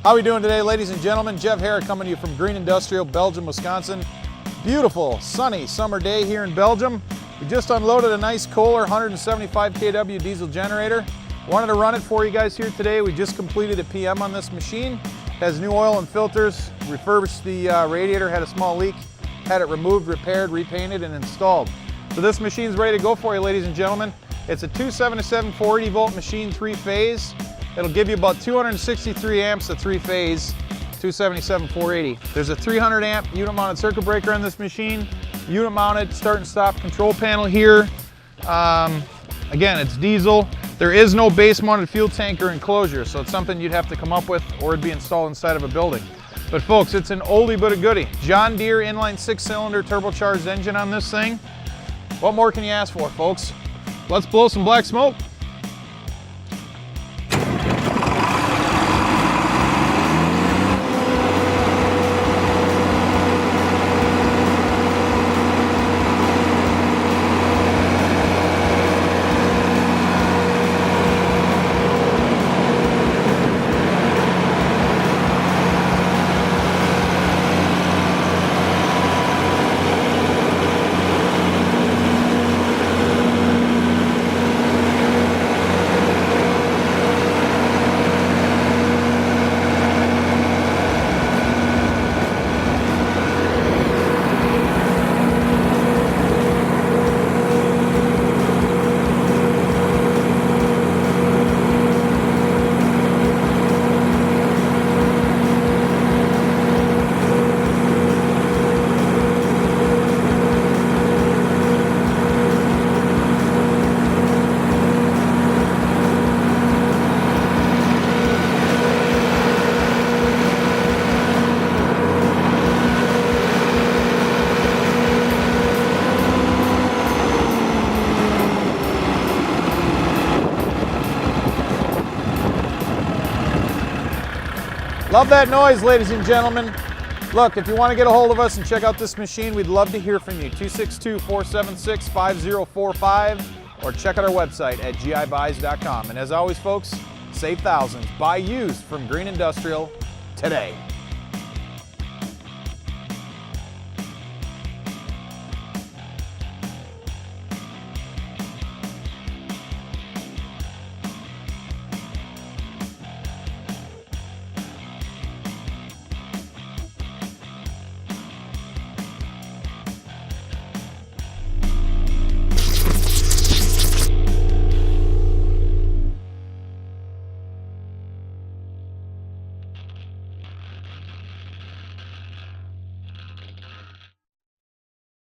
How are we doing today, ladies and gentlemen? Jeff Hare coming to you from Green Industrial, Belgium, Wisconsin. Beautiful, sunny summer day here in Belgium. We just unloaded a nice Kohler 175 kW diesel generator. Wanted to run it for you guys here today. We just completed a PM on this machine. Has new oil and filters, refurbished the radiator, had a small leak, had it removed, repaired, repainted, and installed. So this machine's ready to go for you, ladies and gentlemen. It's a 277 480 volt machine, 3-phase. It'll give you about 263 amps of 3-phase, 277 480. There's a 300 amp unit mounted circuit breaker on this machine. Unit mounted start and stop control panel here. Again, it's diesel. There is no base mounted fuel tank or enclosure, so it's something you'd have to come up with or it'd be installed inside of a building. But folks, it's an oldie but a goodie. John Deere inline 6-cylinder turbocharged engine on this thing. What more can you ask for, folks? Let's blow some black smoke. Love that noise, ladies and gentlemen. Look, if you want to get a hold of us and check out this machine, we'd love to hear from you. 262-476-5045 or check out our website at gibuys.com. And as always, folks, save thousands. Buy used from Green Industrial today.